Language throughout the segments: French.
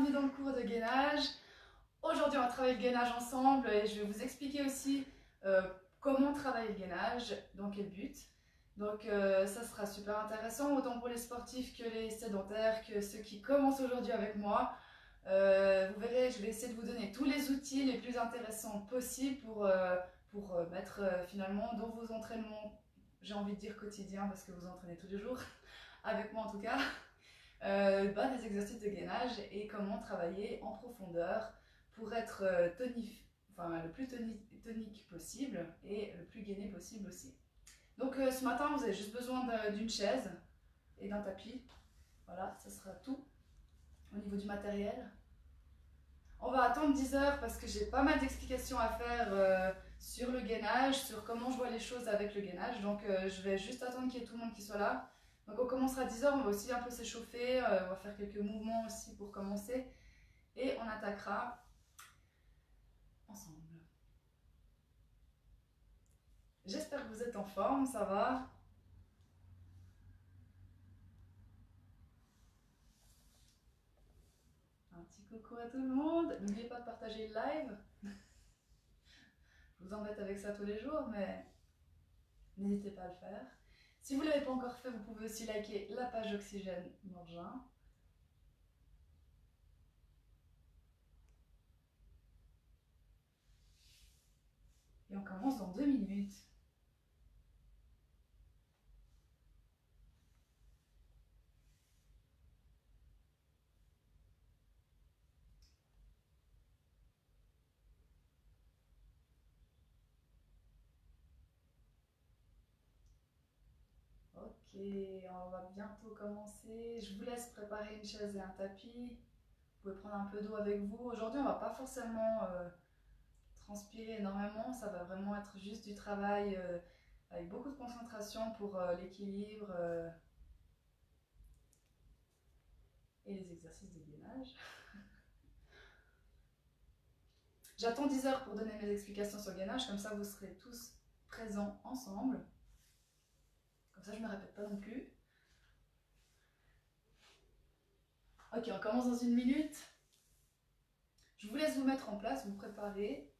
bienvenue dans le cours de gainage. Aujourd'hui on va travailler le gainage ensemble et je vais vous expliquer aussi comment travailler le gainage, dans quel but. Donc ça sera super intéressant autant pour les sportifs que les sédentaires, que ceux qui commencent aujourd'hui avec moi. Vous verrez, je vais essayer de vous donner tous les outils les plus intéressants possibles pour mettre finalement dans vos entraînements, j'ai envie de dire quotidiens parce que vous entraînez tous les jours, avec moi en tout cas. Des exercices de gainage et comment travailler en profondeur pour être le plus tonique possible et le plus gainé possible aussi. Donc ce matin vous avez juste besoin d'une chaise et d'un tapis. Voilà, ça sera tout au niveau du matériel. On va attendre 10 heures parce que j'ai pas mal d'explications à faire sur le gainage, sur comment je vois les choses avec le gainage. Donc je vais juste attendre qu'il y ait tout le monde qui soit là. Donc on commencera à 10 heures, on va aussi un peu s'échauffer, on va faire quelques mouvements aussi pour commencer. Et on attaquera ensemble. J'espère que vous êtes en forme, ça va? Un petit coucou à tout le monde. N'oubliez pas de partager le live. Je vous embête avec ça tous les jours, mais n'hésitez pas à le faire. Si vous ne l'avez pas encore fait, vous pouvez aussi liker la page Oxygène Morgin. Et on commence dans 2 minutes. Ok, on va bientôt commencer. Je vous laisse préparer une chaise et un tapis. Vous pouvez prendre un peu d'eau avec vous. Aujourd'hui, on va pas forcément transpirer énormément. Ça va vraiment être juste du travail avec beaucoup de concentration pour l'équilibre et les exercices de gainage. J'attends 10 heures pour donner mes explications sur le gainage. Comme ça, vous serez tous présents ensemble. Comme ça, je ne me répète pas non plus. Ok, on commence dans 1 minute. Je vous laisse vous mettre en place, vous préparer.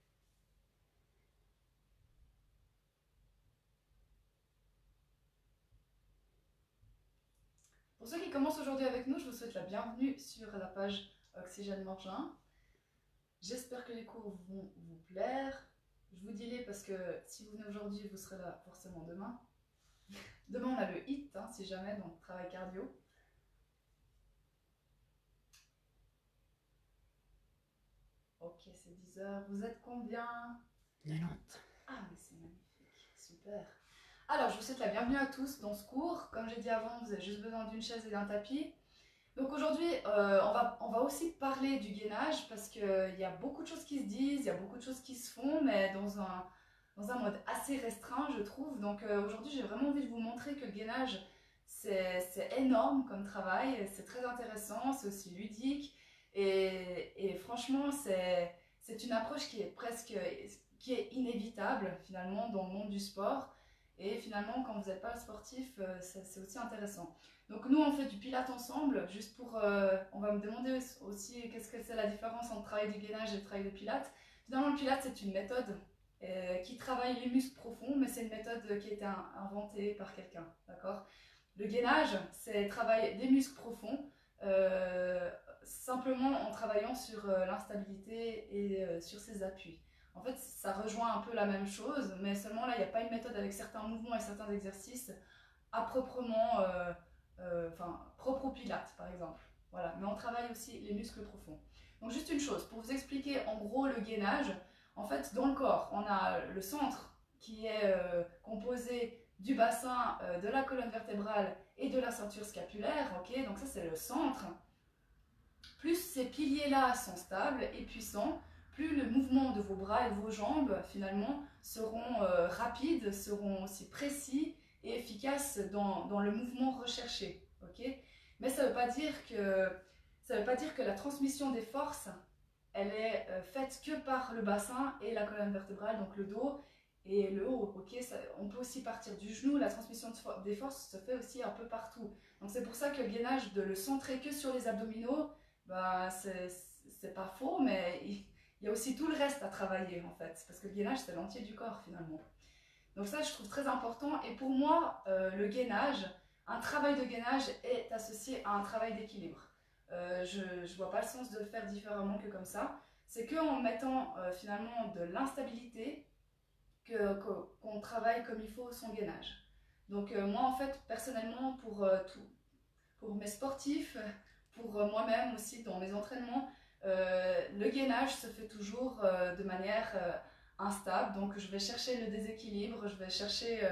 Pour ceux qui commencent aujourd'hui avec nous, je vous souhaite la bienvenue sur la page Oxygène Morgin. J'espère que les cours vont vous plaire. Je vous dis les parce que si vous venez aujourd'hui, vous serez là forcément demain. Demain, on a le HIIT, si jamais, donc travail cardio. Ok, c'est 10 heures. Vous êtes combien? 90. Ah, mais c'est magnifique. Super. Alors, je vous souhaite la bienvenue à tous dans ce cours. Comme j'ai dit avant, vous avez juste besoin d'une chaise et d'un tapis. Donc aujourd'hui, on va aussi parler du gainage parce qu'il y a beaucoup de choses qui se disent, il y a beaucoup de choses qui se font, mais dans un mode assez restreint, je trouve. Donc aujourd'hui, j'ai vraiment envie de vous montrer que le gainage, c'est énorme comme travail, c'est très intéressant, c'est aussi ludique. Et franchement, c'est une approche qui est inévitable finalement dans le monde du sport. Et finalement, quand vous n'êtes pas sportif, c'est aussi intéressant. Donc nous, on fait du pilates ensemble, juste pour... on va me demander aussi qu'est-ce que c'est la différence entre le travail du gainage et le travail de pilates. Finalement, le pilates, c'est une méthode qui travaille les muscles profonds, mais c'est une méthode qui a été inventée par quelqu'un, d'accord? Le gainage, c'est travailler des muscles profonds, simplement en travaillant sur l'instabilité et sur ses appuis. En fait, ça rejoint un peu la même chose, mais seulement là, il n'y a pas une méthode avec certains mouvements et certains exercices à proprement, propre au pilates par exemple. Voilà, mais on travaille aussi les muscles profonds. Donc juste une chose, pour vous expliquer en gros le gainage, en fait dans le corps, on a le centre qui est composé du bassin, de la colonne vertébrale et de la ceinture scapulaire, ok, donc ça c'est le centre. Plus ces piliers-là sont stables et puissants, plus le mouvement de vos bras et de vos jambes, finalement, seront rapides, seront aussi précis et efficaces dans le mouvement recherché. Okay, mais ça ne veut pas dire que la transmission des forces, elle est faite que par le bassin et la colonne vertébrale, donc le dos et le haut. Okay, on peut aussi partir du genou, la transmission des forces se fait aussi un peu partout. Donc c'est pour ça que le gainage, de le centrer que sur les abdominaux, ben, c'est pas faux, mais il y a aussi tout le reste à travailler en fait, parce que le gainage c'est l'entier du corps finalement. Donc ça je trouve très important, et pour moi le gainage, un travail de gainage est associé à un travail d'équilibre. Je vois pas le sens de le faire différemment que comme ça. C'est qu'en mettant finalement de l'instabilité qu'on travaille comme il faut son gainage. Donc moi en fait personnellement pour mes sportifs, pour moi-même aussi dans mes entraînements, le gainage se fait toujours de manière instable. Donc je vais chercher le déséquilibre, je vais chercher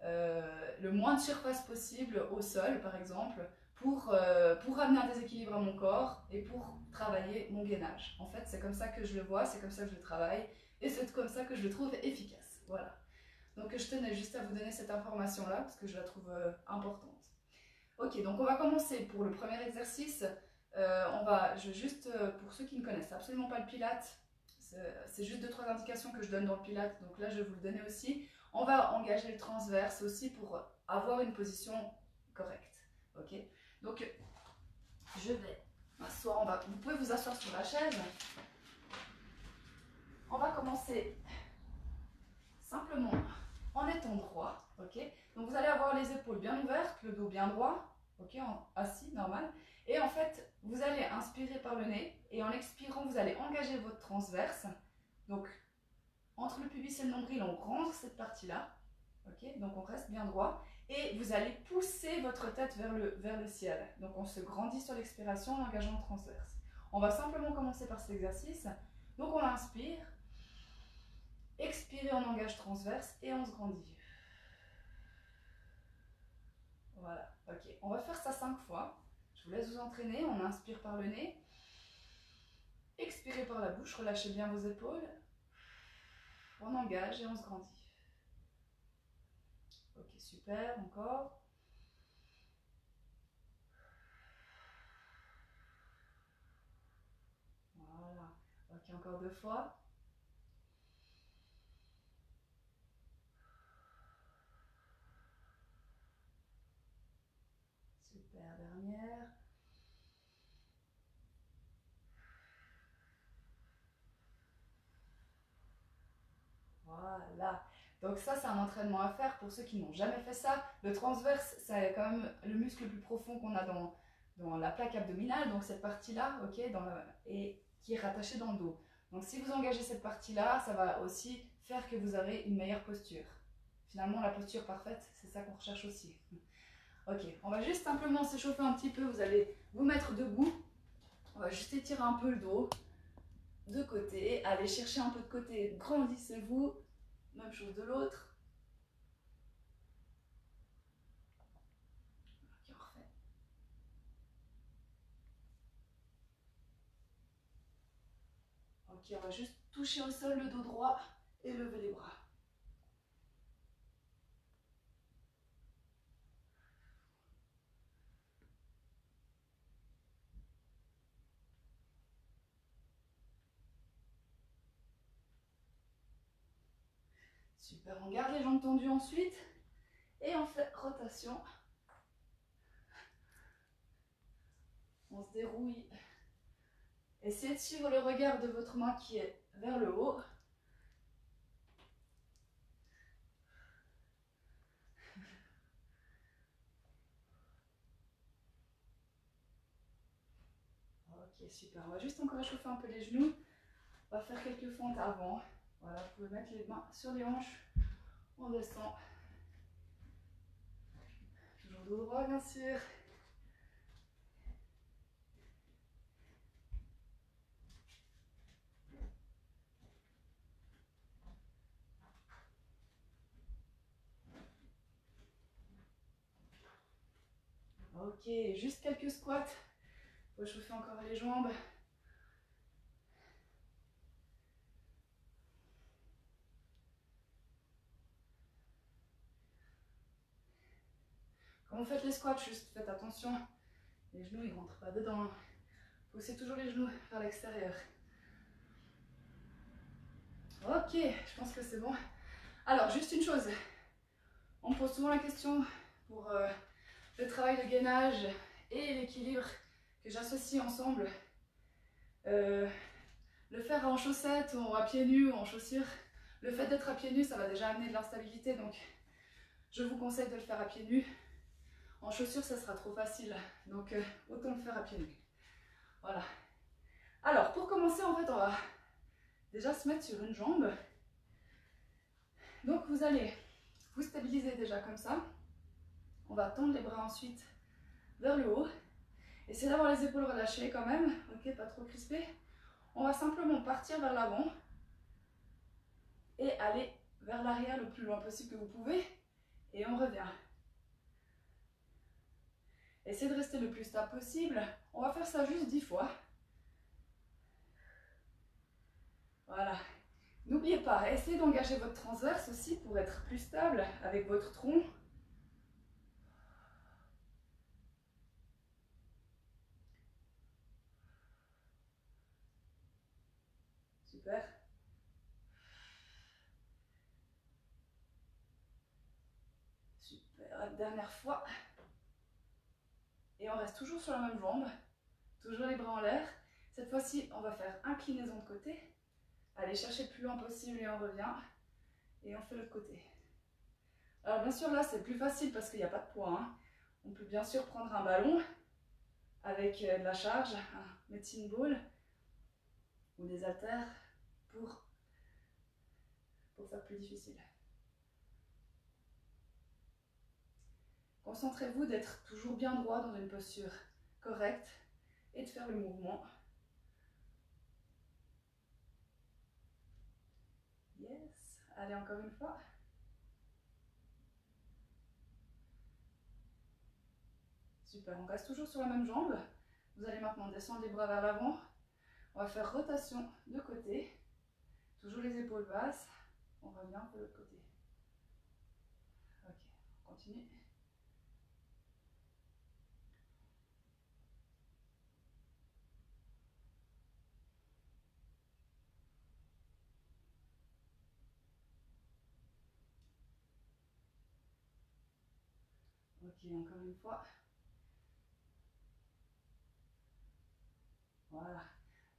le moins de surface possible au sol par exemple pour amener un déséquilibre à mon corps et pour travailler mon gainage. En fait c'est comme ça que je le vois, c'est comme ça que je le travaille et c'est comme ça que je le trouve efficace. Voilà. Donc je tenais juste à vous donner cette information là parce que je la trouve importante. Ok, donc on va commencer pour le premier exercice. Pour ceux qui ne connaissent absolument pas le Pilates, c'est juste 2-3 indications que je donne dans le Pilates, donc là je vais vous le donner aussi. On va engager le transverse aussi pour avoir une position correcte. Ok, donc je vais m'asseoir, vous pouvez vous asseoir sur la chaise. On va commencer simplement en étant droit. Ok, donc vous allez avoir les épaules bien ouvertes, le dos bien droit. Ok, assis, normal. Et en fait, vous allez inspirer par le nez et en expirant, vous allez engager votre transverse. Donc, entre le pubis et le nombril, on rentre cette partie-là. Ok, donc on reste bien droit. Et vous allez pousser votre tête vers le ciel. Donc, on se grandit sur l'expiration en engageant le transverse. On va simplement commencer par cet exercice. Donc, on inspire. Expirez, on engage transverse et on se grandit. Voilà, ok. On va faire ça 5 fois. Je vous laisse vous entraîner. On inspire par le nez. Expirez par la bouche. Relâchez bien vos épaules. On engage et on se grandit. Ok, super. Encore. Voilà. Ok, encore 2 fois. Super, dernière. Voilà. Donc ça, c'est un entraînement à faire pour ceux qui n'ont jamais fait ça. Le transverse, c'est quand même le muscle le plus profond qu'on a dans la plaque abdominale, donc cette partie-là, ok, et qui est rattachée dans le dos. Donc si vous engagez cette partie-là, ça va aussi faire que vous aurez une meilleure posture. Finalement, la posture parfaite, c'est ça qu'on recherche aussi. Ok, on va juste simplement s'échauffer un petit peu. Vous allez vous mettre debout. On va juste étirer un peu le dos de côté. Allez chercher un peu de côté, grandissez-vous. Même chose de l'autre. Ok, on refait. Ok, on va juste toucher au sol le dos droit et lever les bras. Super, on garde les jambes tendues ensuite. Et on fait rotation. On se dérouille. Essayez de suivre le regard de votre main qui est vers le haut. Ok, super. On va juste encore échauffer un peu les genoux. On va faire quelques fentes avant. Voilà, vous pouvez mettre les mains sur les hanches. On descend. Toujours dos droit, bien sûr. Ok, juste quelques squats. Faut chauffer encore les jambes. Quand vous faites les squats, juste faites attention. Les genoux, ils ne rentrent pas dedans. Poussez toujours les genoux vers l'extérieur. Ok, je pense que c'est bon. Alors, juste une chose. On me pose souvent la question pour le travail de gainage et l'équilibre que j'associe ensemble. Le faire en chaussettes ou à pieds nus ou en chaussures, le fait d'être à pieds nus, ça va déjà amener de l'instabilité, donc je vous conseille de le faire à pieds nus. En chaussures, ça sera trop facile, donc autant le faire à pieds nus. Voilà. Alors, pour commencer, en fait, on va déjà se mettre sur une jambe. Donc, vous allez vous stabiliser déjà comme ça. On va tendre les bras ensuite vers le haut. Essayez d'avoir les épaules relâchées quand même, ok, pas trop crispées. On va simplement partir vers l'avant et aller vers l'arrière le plus loin possible que vous pouvez. Et on revient. Essayez de rester le plus stable possible. On va faire ça juste 10 fois. Voilà. N'oubliez pas, essayez d'engager votre transverse aussi pour être plus stable avec votre tronc. Super. Super. Dernière fois. Et on reste toujours sur la même jambe. Toujours les bras en l'air. Cette fois-ci, on va faire inclinaison de côté. Allez chercher le plus loin possible et on revient. Et on fait l'autre côté. Alors bien sûr, là, c'est plus facile parce qu'il n'y a pas de poids. Hein. On peut bien sûr prendre un ballon avec de la charge, un medicine ball ou des haltères pour faire plus difficile. Concentrez-vous d'être toujours bien droit dans une posture correcte et de faire le mouvement. Yes. Allez, encore une fois. Super, on reste toujours sur la même jambe. Vous allez maintenant descendre les bras vers l'avant. On va faire rotation de côté. Toujours les épaules basses. On revient de l'autre côté. Ok, on continue. Ok, encore une fois. Voilà.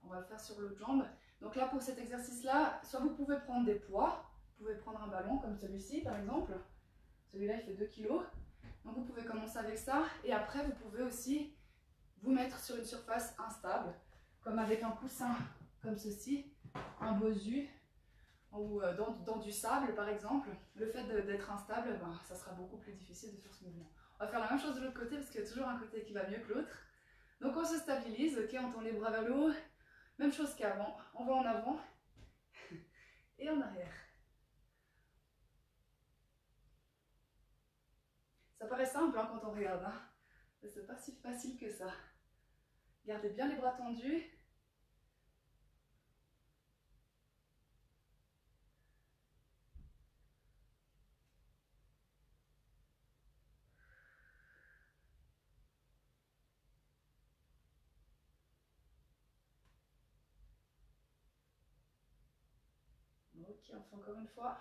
On va le faire sur l'autre jambe. Donc là, pour cet exercice-là, soit vous pouvez prendre des poids. Vous pouvez prendre un ballon comme celui-ci, par exemple. Celui-là, il fait 2 kg. Donc vous pouvez commencer avec ça. Et après, vous pouvez aussi vous mettre sur une surface instable, comme avec un coussin comme ceci, un bosu, ou dans du sable par exemple. Le fait d'être instable, ben, ça sera beaucoup plus difficile de faire ce mouvement. On va faire la même chose de l'autre côté parce qu'il y a toujours un côté qui va mieux que l'autre. Donc on se stabilise, ok, on tend les bras vers le haut, même chose qu'avant, on va en avant et en arrière. Ça paraît simple hein, quand on regarde, hein, mais c'est pas si facile que ça. Gardez bien les bras tendus. Ok, on fait encore une fois.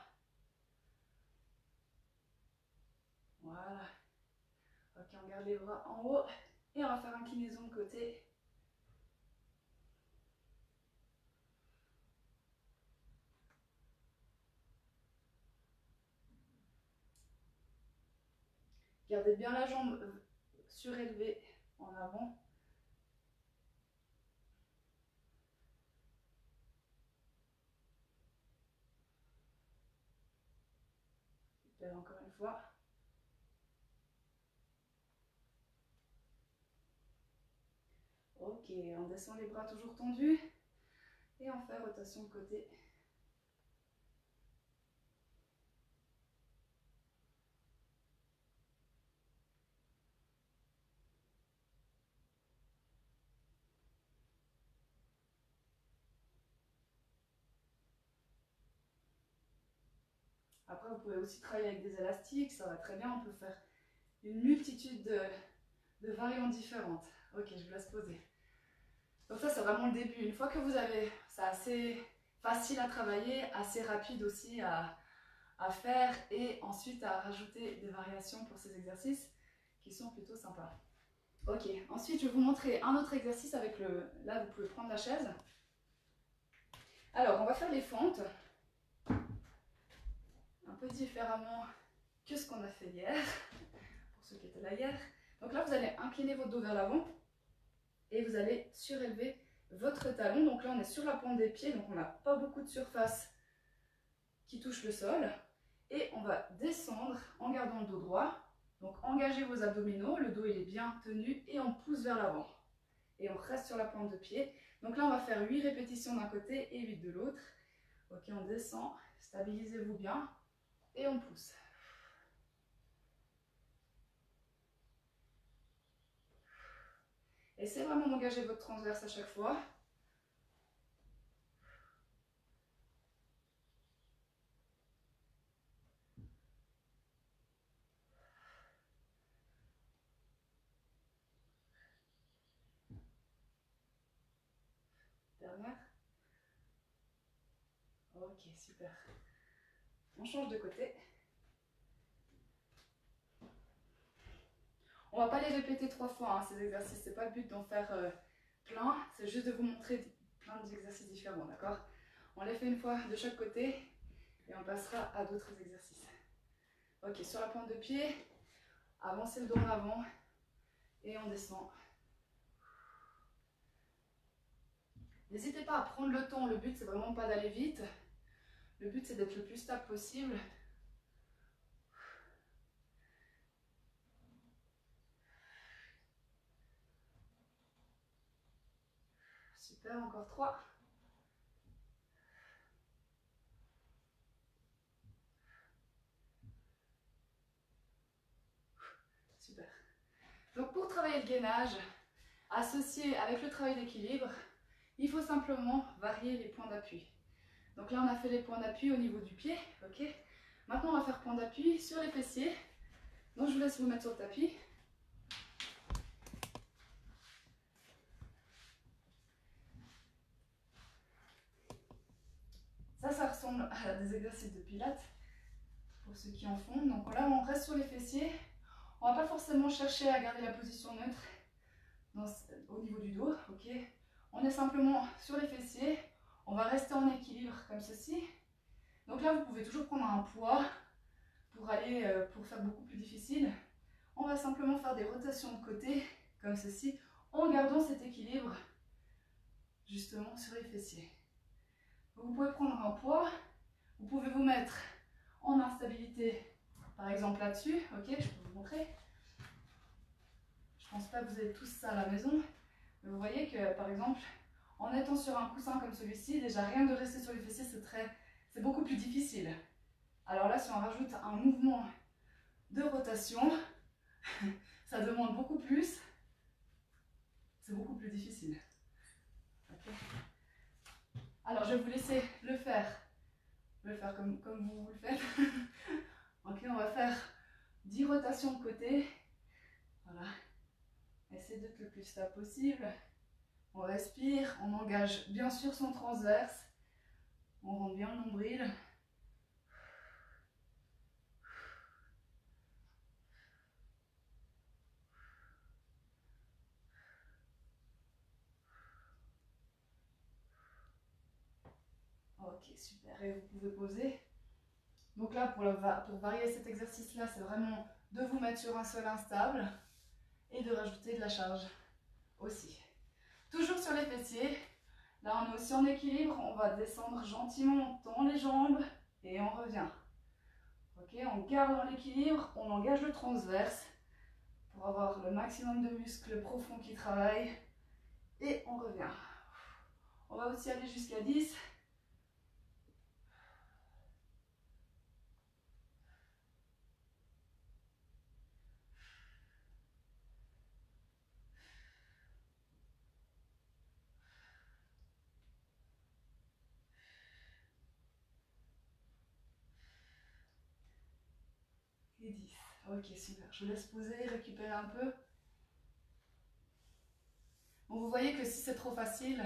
Voilà. Ok, on garde les bras en haut et on va faire inclinaison de côté. Gardez bien la jambe surélevée en avant. Super, encore une fois. Ok, on descend les bras toujours tendus et on fait rotation de côté. Après, vous pouvez aussi travailler avec des élastiques, ça va très bien, on peut faire une multitude de variantes différentes. Ok, je vous laisse poser. Donc ça, c'est vraiment le début. Une fois que vous avez, c'est assez facile à travailler, assez rapide aussi à faire et ensuite à rajouter des variations pour ces exercices qui sont plutôt sympas. Ok, ensuite je vais vous montrer un autre exercice avec le... Là, vous pouvez prendre la chaise. Alors, on va faire les fentes. Un peu différemment que ce qu'on a fait hier, pour ceux qui étaient là hier. Donc là, vous allez incliner votre dos vers l'avant et vous allez surélever votre talon. Donc là, on est sur la pointe des pieds, donc on n'a pas beaucoup de surface qui touche le sol. Et on va descendre en gardant le dos droit. Donc engagez vos abdominaux, le dos il est bien tenu et on pousse vers l'avant. Et on reste sur la pointe de pied. Donc là, on va faire 8 répétitions d'un côté et 8 de l'autre. Ok, on descend, stabilisez-vous bien et on pousse. Essayez vraiment d'engager votre transverse à chaque fois. Dernière. Ok, super. On change de côté. On va pas les répéter 3 fois, hein, ces exercices. C'est pas le but d'en faire plein. C'est juste de vous montrer plein d'exercices différents, d'accord? On les fait une fois de chaque côté et on passera à d'autres exercices. Ok, sur la pointe de pied, avancez le dos en avant et on descend. N'hésitez pas à prendre le temps. Le but, c'est vraiment pas d'aller vite. Le but, c'est d'être le plus stable possible. Super, encore 3. Super. Donc pour travailler le gainage, associé avec le travail d'équilibre, il faut simplement varier les points d'appui. Donc là, on a fait les points d'appui au niveau du pied, ok. Maintenant, on va faire point d'appui sur les fessiers. Donc je vous laisse vous mettre sur le tapis. Ça ressemble à des exercices de pilates, pour ceux qui en font. Donc là, on reste sur les fessiers. On ne va pas forcément chercher à garder la position neutre au niveau du dos, ok. On est simplement sur les fessiers. On va rester en équilibre comme ceci. Donc là, vous pouvez toujours prendre un poids pour faire beaucoup plus difficile. On va simplement faire des rotations de côté comme ceci en gardant cet équilibre justement sur les fessiers. Vous pouvez prendre un poids, vous pouvez vous mettre en instabilité par exemple là-dessus, ok, je peux vous montrer. Je pense pas que vous avez tous ça à la maison, mais vous voyez que par exemple en étant sur un coussin comme celui-ci, déjà rien de rester sur les fessiers, c'est beaucoup plus difficile. Alors là, si on rajoute un mouvement de rotation, ça demande beaucoup plus, c'est beaucoup plus difficile. Okay. Alors je vais vous laisser le faire comme vous le faites. Ok, on va faire 10 rotations de côté. Voilà. Essayez d'être le plus stable possible. On respire, on engage bien sûr son transverse. On rentre bien le nombril. Ok, super. Et vous pouvez poser. Donc là, pour varier cet exercice-là, c'est vraiment de vous mettre sur un sol instable et de rajouter de la charge aussi. Toujours sur les fessiers. Là, on est aussi en équilibre. On va descendre gentiment, on tend les jambes et on revient. Ok, on garde l'équilibre, on engage le transverse pour avoir le maximum de muscles profonds qui travaillent. Et on revient. On va aussi aller jusqu'à 10. Et 10. Ok, super. Je vous laisse poser, récupérer un peu. Bon, vous voyez que si c'est trop facile,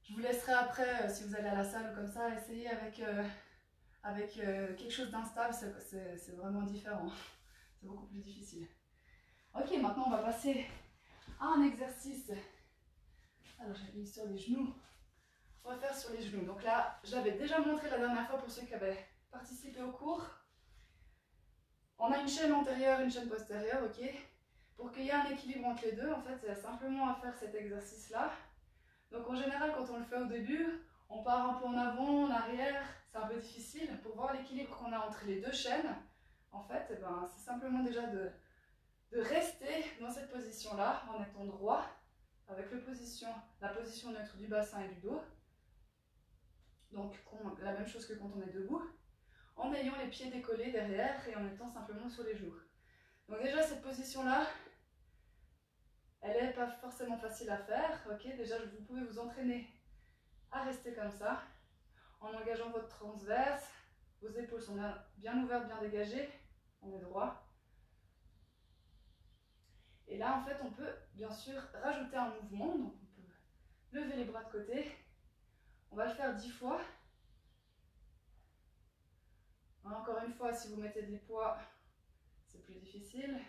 je vous laisserai après, si vous allez à la salle ou comme ça, essayer avec quelque chose d'instable, c'est vraiment différent. C'est beaucoup plus difficile. Ok, maintenant on va passer un exercice. Alors j'ai mis sur les genoux. On va faire sur les genoux. Donc là, je l'avais déjà montré la dernière fois pour ceux qui avaient participé au cours. On a une chaîne antérieure, une chaîne postérieure, ok. Pour qu'il y ait un équilibre entre les deux, en fait, c'est simplement à faire cet exercice-là. Donc en général, quand on le fait au début, on part un peu en avant, en arrière, c'est un peu difficile. Pour voir l'équilibre qu'on a entre les deux chaînes, en fait, eh ben, c'est simplement déjà de rester dans cette position-là, en étant droit, avec la position neutre du bassin et du dos. Donc la même chose que quand on est debout, en ayant les pieds décollés derrière et en étant simplement sur les genoux. Donc déjà cette position-là, elle n'est pas forcément facile à faire, ok. Déjà vous pouvez vous entraîner à rester comme ça, en engageant votre transverse, vos épaules sont bien ouvertes, bien dégagées, on est droit. Et là en fait on peut bien sûr rajouter un mouvement, donc on peut lever les bras de côté, on va le faire 10 fois. Encore une fois, si vous mettez des poids, c'est plus difficile.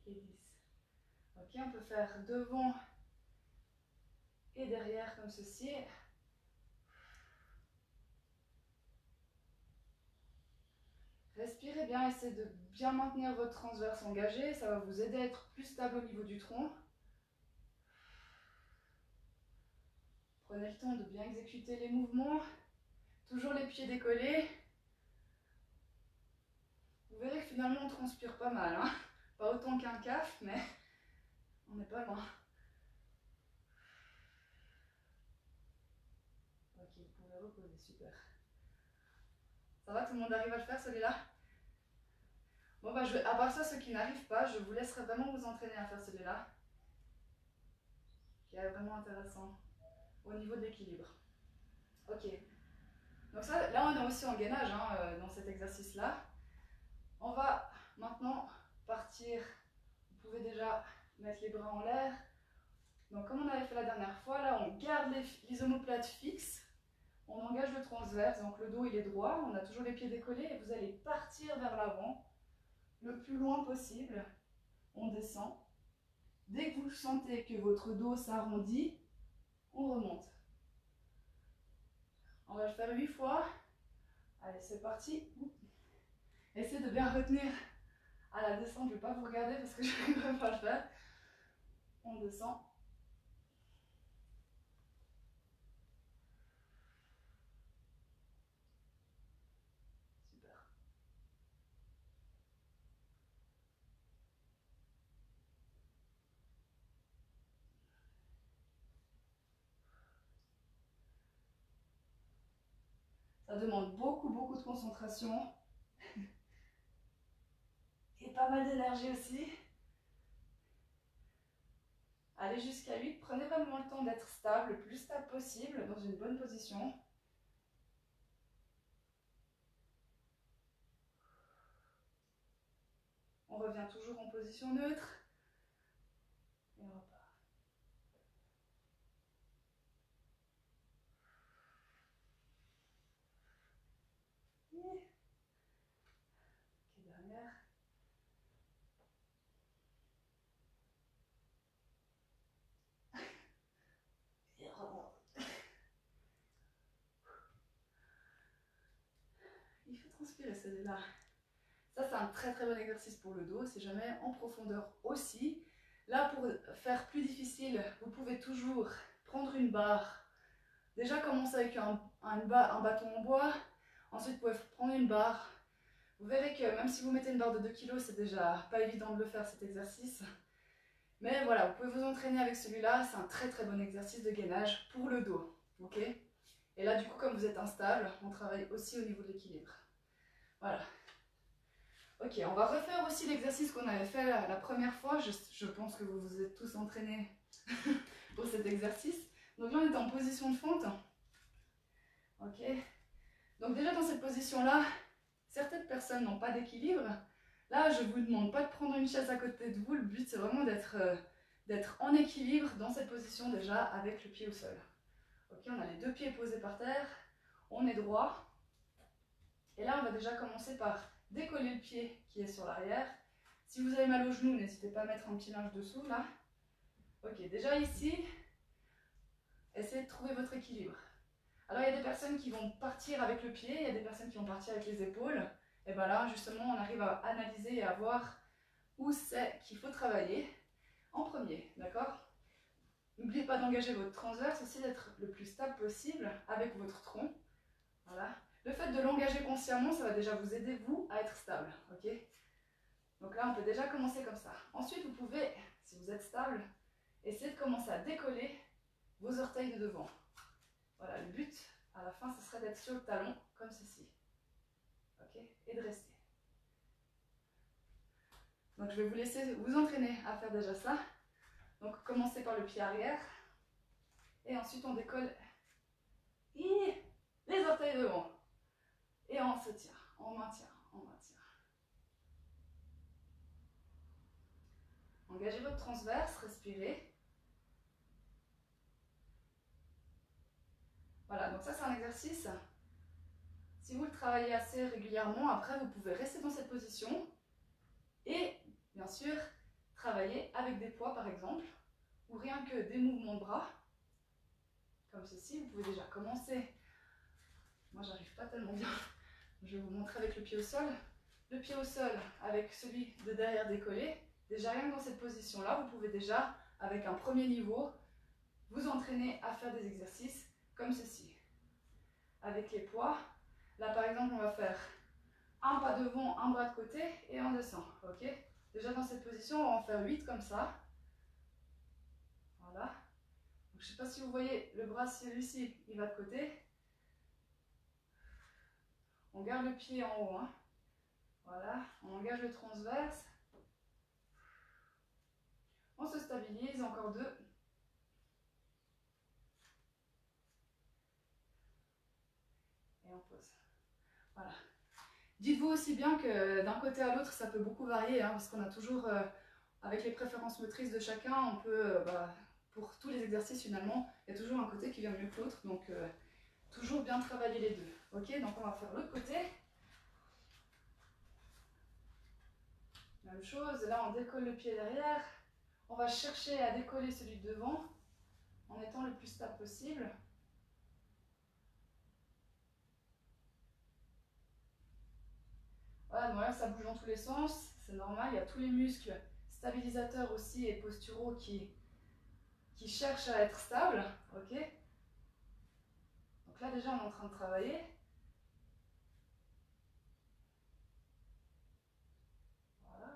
Et 10. Ok, on peut faire devant et derrière comme ceci. Respirez bien, essayez de bien maintenir votre transverse engagé, ça va vous aider à être plus stable au niveau du tronc. Prenez le temps de bien exécuter les mouvements, toujours les pieds décollés. Vous verrez que finalement on transpire pas mal, hein. Pas autant qu'un CAF, mais on n'est pas loin. Ok, vous pouvez reposer, super. Ça va, tout le monde arrive à le faire celui-là? Bon bah à part ça, ceux qui n'arrivent pas, je vous laisserai vraiment vous entraîner à faire celui-là, qui est vraiment intéressant au niveau de l'équilibre. Ok, donc ça, là on est aussi en gainage hein, dans cet exercice-là. On va maintenant partir, vous pouvez déjà mettre les bras en l'air. Donc comme on avait fait la dernière fois, là on garde les omoplates fixes, on engage le transverse, donc le dos il est droit, on a toujours les pieds décollés et vous allez partir vers l'avant le plus loin possible. On descend. Dès que vous sentez que votre dos s'arrondit, on remonte. On va le faire 8 fois. Allez, c'est parti. Essayez de bien retenir à la descente. Je ne vais pas vous regarder parce que je n'arriverai pas à le faire. On descend. Super. Ça demande beaucoup de concentration. Et pas mal d'énergie aussi. Allez jusqu'à 8. Prenez vraiment le temps d'être stable, le plus stable possible, dans une bonne position. On revient toujours en position neutre. Et on repart. Ok, dernière. Et remonte. Il faut transpirer celui-là. Ça, c'est un très bon exercice pour le dos, si jamais en profondeur aussi. Là, pour faire plus difficile, vous pouvez toujours prendre une barre. Déjà, commencez avec un bâton en bois. Ensuite, vous pouvez prendre une barre. Vous verrez que même si vous mettez une barre de 2 kg, c'est déjà pas évident de le faire cet exercice. Mais voilà, vous pouvez vous entraîner avec celui-là. C'est un très bon exercice de gainage pour le dos. Ok? Et là, du coup, comme vous êtes instable, on travaille aussi au niveau de l'équilibre. Voilà. Ok, on va refaire aussi l'exercice qu'on avait fait la première fois. Je pense que vous vous êtes tous entraînés pour cet exercice. Donc là, on est en position de fente. Ok. Donc déjà, dans cette position-là, certaines personnes n'ont pas d'équilibre. Là, je ne vous demande pas de prendre une chaise à côté de vous. Le but, c'est vraiment d'être en équilibre dans cette position déjà avec le pied au sol. Ok, on a les deux pieds posés par terre. On est droit. Et là, on va déjà commencer par décoller le pied qui est sur l'arrière. Si vous avez mal au genou, n'hésitez pas à mettre un petit linge dessous, là. Ok, déjà ici, essayez de trouver votre équilibre. Alors, il y a des personnes qui vont partir avec le pied, il y a des personnes qui vont partir avec les épaules. Et bien là, justement, on arrive à analyser et à voir où c'est qu'il faut travailler en premier, d'accord? N'oubliez pas d'engager votre transverse aussi, d'être le plus stable possible avec votre tronc. Voilà. Le fait de l'engager consciemment, ça va déjà vous aider, vous, à être stable, ok? Donc là, on peut déjà commencer comme ça. Ensuite, vous pouvez, si vous êtes stable, essayer de commencer à décoller vos orteils de devant. Voilà, le but, à la fin, ce serait d'être sur le talon, comme ceci. Ok? Et de rester. Donc, je vais vous laisser vous entraîner à faire déjà ça. Donc, commencez par le pied arrière. Et ensuite, on décolle les orteils devant. Et on se tient, on maintient, on maintient. Engagez votre transverse, respirez. Voilà, donc ça c'est un exercice. Si vous le travaillez assez régulièrement, après vous pouvez rester dans cette position et bien sûr travailler avec des poids par exemple, ou rien que des mouvements de bras, comme ceci. Vous pouvez déjà commencer. Moi j'arrive pas tellement bien. Je vais vous montrer avec le pied au sol. Le pied au sol avec celui de derrière décollé. Déjà rien que dans cette position-là, vous pouvez déjà, avec un premier niveau, vous entraîner à faire des exercices comme ceci. Avec les poids, là par exemple on va faire un pas devant, un bras de côté et on descend, ok? Déjà dans cette position, on va en faire 8 comme ça. Voilà. Donc, je ne sais pas si vous voyez le bras, celui-ci, il va de côté. On garde le pied en haut, hein. Voilà, on engage le transverse. On se stabilise, encore 2. Et on pose. Voilà. Dites-vous aussi bien que d'un côté à l'autre, ça peut beaucoup varier, hein, parce qu'on a toujours, avec les préférences motrices de chacun, on peut, pour tous les exercices finalement, il y a toujours un côté qui vient mieux que l'autre, donc toujours bien travailler les deux. Ok, donc on va faire l'autre côté. Même chose, là on décolle le pied derrière. On va chercher à décoller celui de devant en étant le plus stable possible. Voilà, donc là ça bouge dans tous les sens, c'est normal, il y a tous les muscles stabilisateurs aussi et posturaux qui cherchent à être stables, ok? Donc là déjà on est en train de travailler. Voilà.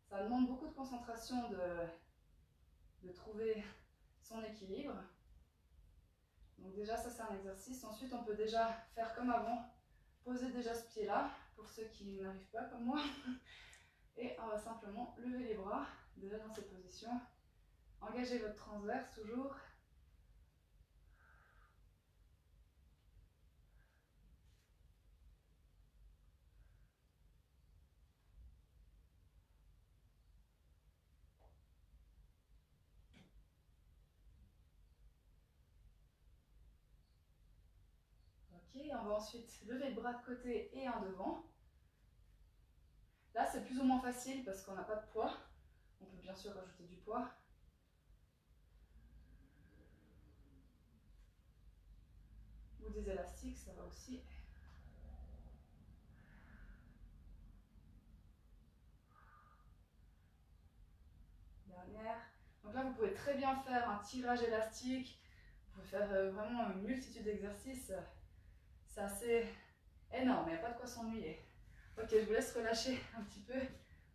Ça demande beaucoup de concentration de trouver son équilibre. Donc déjà ça c'est un exercice. Ensuite on peut déjà faire comme avant, poser déjà ce pied là, pour ceux qui n'arrivent pas comme moi. Et on va simplement lever les bras, déjà dans cette position. Engagez votre transverse toujours. Ok, on va ensuite lever le bras de côté et un devant. Là c'est plus ou moins facile parce qu'on n'a pas de poids. On peut bien sûr rajouter du poids. Ou des élastiques, ça va aussi. Dernière. Donc là, vous pouvez très bien faire un tirage élastique. Vous pouvez faire vraiment une multitude d'exercices. C'est assez énorme, il n'y a pas de quoi s'ennuyer. Ok, je vous laisse relâcher un petit peu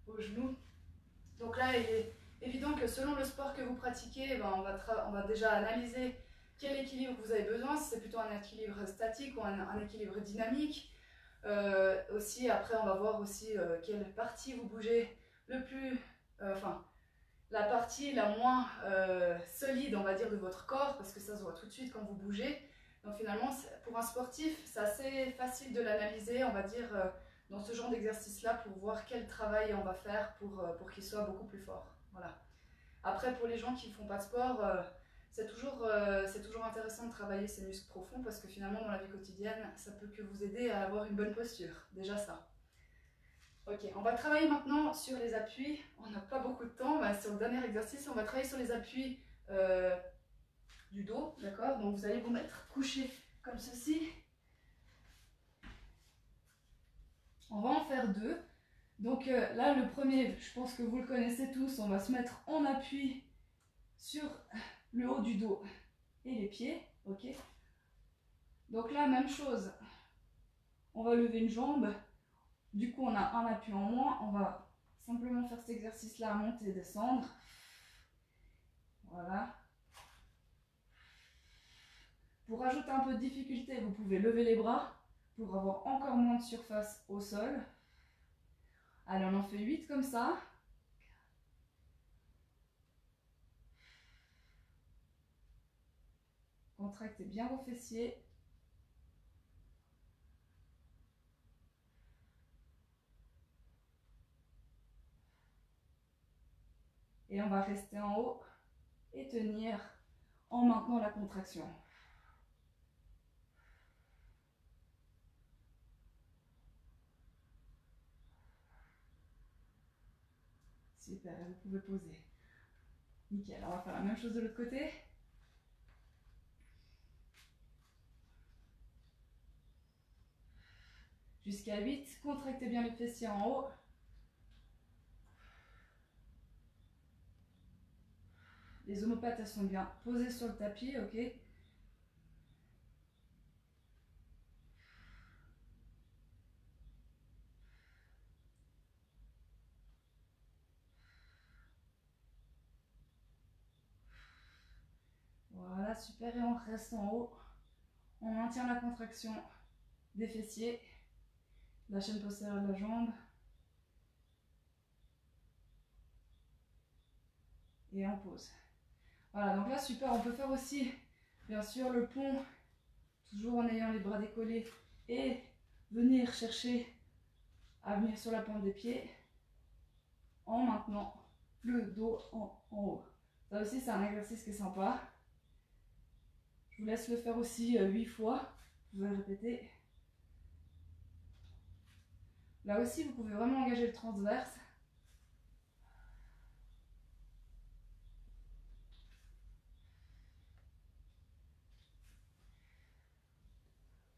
vos genoux. Donc là, il est évident que selon le sport que vous pratiquez, on va déjà analyser quel équilibre vous avez besoin, si c'est plutôt un équilibre statique ou un équilibre dynamique. Aussi, après, on va voir aussi quelle partie vous bougez le plus, la partie la moins solide, on va dire, de votre corps, parce que ça se voit tout de suite quand vous bougez. Donc finalement, pour un sportif, c'est assez facile de l'analyser, on va dire, dans ce genre d'exercice-là pour voir quel travail on va faire pour qu'il soit beaucoup plus fort. Voilà. Après, pour les gens qui ne font pas de sport, c'est toujours intéressant de travailler ces muscles profonds parce que finalement, dans la vie quotidienne, ça peut que vous aider à avoir une bonne posture. Déjà ça. Ok, on va travailler maintenant sur les appuis. On n'a pas beaucoup de temps. Sur le dernier exercice, on va travailler sur les appuis du dos. D'accord? Donc vous allez vous mettre couché comme ceci. On va en faire deux. Donc là, le premier, je pense que vous le connaissez tous, on va se mettre en appui sur le haut du dos et les pieds. Ok? Donc là, même chose. On va lever une jambe. Du coup, on a un appui en moins. On va simplement faire cet exercice-là, monter et descendre. Voilà. Pour ajouter un peu de difficulté, vous pouvez lever les bras pour avoir encore moins de surface au sol. Allez, on en fait 8 comme ça. Contractez bien vos fessiers. Et on va rester en haut et tenir en maintenant la contraction. Super, vous pouvez poser. Nickel, on va faire la même chose de l'autre côté. Jusqu'à 8, contractez bien les fessiers en haut. Les omoplates, elles sont bien posées sur le tapis, ok? Voilà, super, et on reste en haut. On maintient la contraction des fessiers, la chaîne postérieure de la jambe. Et on pose. Voilà, donc là, super, on peut faire aussi, bien sûr, le pont, toujours en ayant les bras décollés, et venir chercher à venir sur la pointe des pieds, en maintenant le dos en haut. Ça aussi, c'est un exercice qui est sympa. Je vous laisse le faire aussi 8 fois. Vous pouvez répéter. Là aussi, vous pouvez vraiment engager le transverse.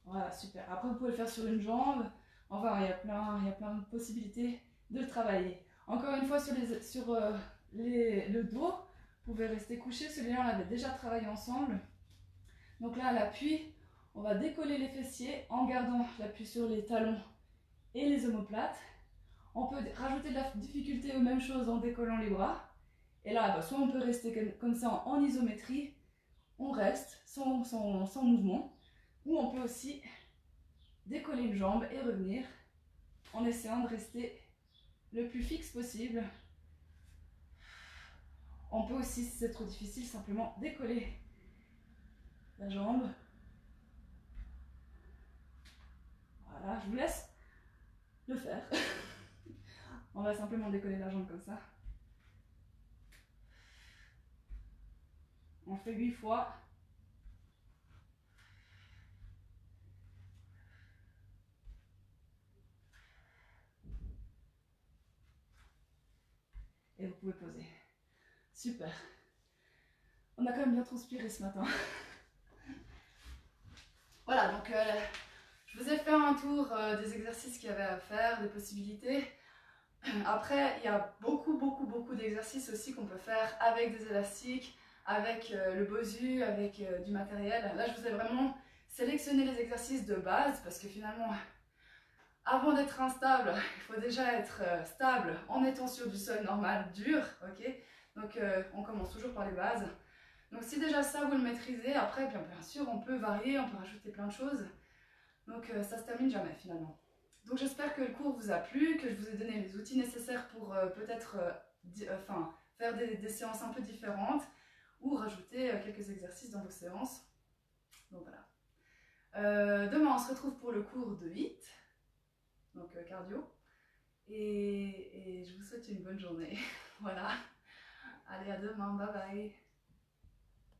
Voilà, super. Après, vous pouvez le faire sur une jambe. Enfin, il y a plein de possibilités de le travailler. Encore une fois, sur le dos, vous pouvez rester couché. Celui-là, on l'avait déjà travaillé ensemble. Donc là, à l'appui, on va décoller les fessiers en gardant l'appui sur les talons et les omoplates. On peut rajouter de la difficulté aux mêmes choses en décollant les bras. Et là, soit on peut rester comme ça en isométrie, on reste sans mouvement. Ou on peut aussi décoller une jambe et revenir en essayant de rester le plus fixe possible. On peut aussi, si c'est trop difficile, simplement décoller la jambe. Voilà, je vous laisse le faire. On va simplement décoller la jambe comme ça. On fait 8 fois. Et vous pouvez poser. Super. On a quand même bien transpiré ce matin. Voilà, donc je vous ai fait un tour des exercices qu'il y avait à faire, des possibilités. Après, il y a beaucoup d'exercices aussi qu'on peut faire avec des élastiques, avec le Bosu, avec du matériel. Là, je vous ai vraiment sélectionné les exercices de base parce que finalement, avant d'être instable, il faut déjà être stable en étant sur du sol normal, dur, ok? Donc, on commence toujours par les bases. Donc, si déjà ça, vous le maîtrisez, après, bien sûr, on peut varier, on peut rajouter plein de choses. Donc, ça se termine jamais finalement. Donc j'espère que le cours vous a plu, que je vous ai donné les outils nécessaires pour peut-être faire des séances un peu différentes ou rajouter quelques exercices dans vos séances. Donc voilà. Demain on se retrouve pour le cours de HIIT. donc cardio. Et je vous souhaite une bonne journée. Voilà. Allez, à demain. Bye bye.